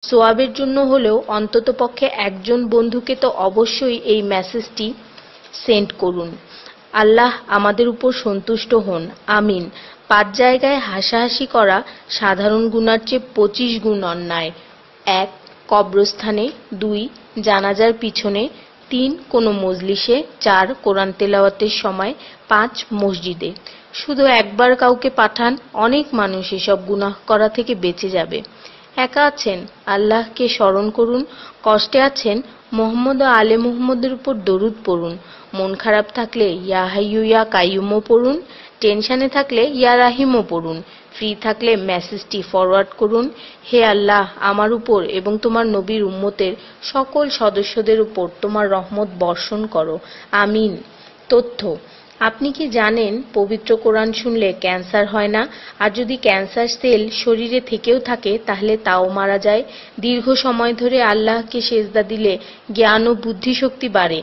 সোয়াবের জন্য হলেও অন্ততপক্ষে একজন বন্ধুকে তো অবশ্যই এই মেসেজটি সেন্ড করুন। আল্লাহ আমাদের উপর সন্তুষ্ট হন, আমিন। 5 জায়গায় হাসাহাসি করা সাধারণ গুনার চেয়ে 25 গুণ অন্যায়। 1. কবরস্থানে, 2. জানাজার পিছনে, 3. কোনো মজলিসে, 4. কোরআন তেলাওয়াতের সময়, 5. মসজিদে। শুধু একবার কাউকে পাঠান, অনেক মানুষ এসব গুনাহ করা থেকে বেঁচে যাবে। একা আছেন, আল্লাহকে স্মরণ করুন। কষ্টে আছেন, মুহাম্মদ ও আলে মুহাম্মদের উপর দরুদ পড়ুন। মন খারাপ থাকলে ইয়া হাইয়্যু ইয়া কাইয়্যুমও পড়ুন। টেনশনে থাকলে ইয়া রাহিমও পড়ুন। ফ্রি থাকলে মেসেজটি ফরওয়ার্ড করুন। হে আল্লাহ, আমার উপর এবং তোমার নবীর উম্মতের সকল সদস্যদের উপর তোমার রহমত বর্ষণ করো, আমিন। তথ্য: আপনি কি জানেন পবিত্র কোরআন শুনলে ক্যান্সার হয় না? আর যদি ক্যান্সার সেল শরীরে থেকেও থাকে তাহলে তাও মারা যায়। দীর্ঘ সময় ধরে আল্লাহকে সেজদা দিলে জ্ঞান ও বুদ্ধিশক্তি বাড়ে।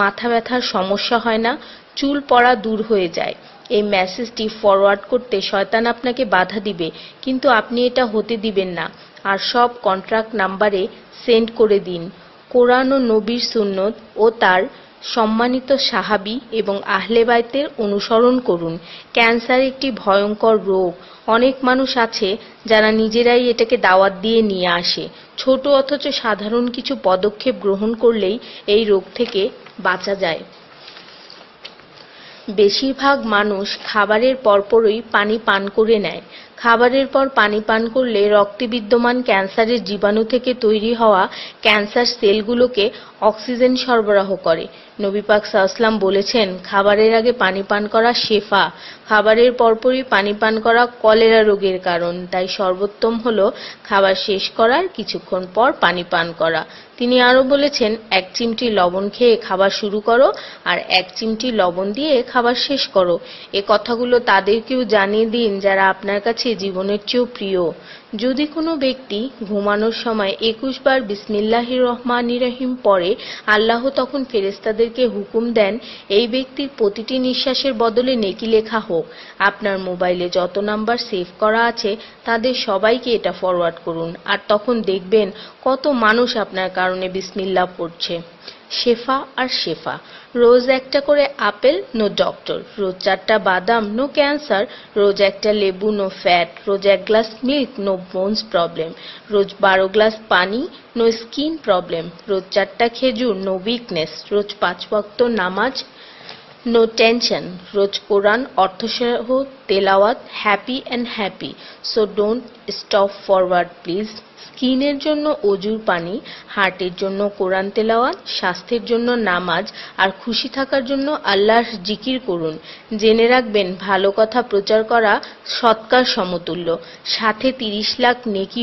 মাথা ব্যথার সমস্যা হয় না, চুল পড়া দূর হয়ে যায়। এই মেসেজটি ফরওয়ার্ড করতে শয়তান আপনাকে বাধা দিবে, কিন্তু আপনি এটা হতে দিবেন না। আর সব কন্ট্যাক্ট নাম্বারে সেন্ড করে দিন। কোরআন ও নবীর সুন্নত ও তার সম্মানিত সাহাবী এবং আহলে বাইতের অনুসরণ করুন। ক্যান্সার একটি ভয়ঙ্কর রোগ। অনেক মানুষ আছে যারা নিজেরাই এটাকে দাওয়াত দিয়ে নিয়ে আসে। ছোট অথচ সাধারণ কিছু পদক্ষেপ গ্রহণ করলেই এই রোগ থেকে বাঁচা যায়। বেশিরভাগ মানুষ খাবারের পরপরই পানি পান করে নেয়। খাবারের পর পানি পান করলে রক্তে বিদ্যমান ক্যান্সারের জীবাণু থেকে তৈরি হওয়া ক্যান্সার সেলগুলোকে অক্সিজেন সরবরাহ করে। নবী পাক সাল্লাল্লাহু বলেছেন, খাবারের আগে পানি পান করা শেফা। খাবারের পরপরই পানি পান করা কলেরা রোগের কারণ। তাই সর্বোত্তম হলো খাবার শেষ করার কিছুক্ষণ পর পানি পান করা। তিনি আরো বলেছেন, 1 চিমটি লবণ খেয়ে খাবার শুরু করো আর 1 চিমটি লবণ দিয়ে খাবার শেষ করো। এ কথাগুলো তাদেরকেও জানিয়ে দিন যারা আপনার কাছে জীবনের চেয়েও প্রিয়। যদি কোনো ব্যক্তি ঘুমানোর সময় 21 বার বিসমিল্লাহির রহমানির রহিম পড়ে, আল্লাহ তখন ফেরেশতাদেরকে হুকুম দেন এই ব্যক্তির প্রতিটি নিঃশ্বাসের বদলে নেকি লেখা হোক। আপনার মোবাইলে যত নাম্বার সেভ করা আছে তাদের সবাইকে এটা ফরওয়ার্ড করুন, আর তখন দেখবেন কত মানুষ আপনার কারণে বিসমিল্লাহ পড়ছে। শেফা আর শেফা। রোজ একটা করে আপেল, নো ডক্টর। রোজ 4টা বাদাম, নো ক্যান্সার। রোজ একটা লেবু, নো ফ্যাট। রোজ 1 glass milk, no bones problem. রোজ 12 গ্লাস পানি, নো স্কিন প্রবলেম। রোজ 4টা খেজুর, নো উইকনেস। রোজ 5 ওয়াক্ত নামাজ, নো টেনশন। রোজ কোরআন অর্থসহ তেলাওয়াত, happy and happy. So don't stop forward please. স্কিনের জন্য অজুর পানি, হার্টের জন্য কোরআন তেলাওয়াত, স্বাস্থ্যের জন্য নামাজ, আর খুশি থাকার জন্য আল্লাহর জিকির করুন। জেনে রাখবেন, ভালো কথা প্রচার করা সৎকার সমতুল্য, সাথে 30 লাখ নেকি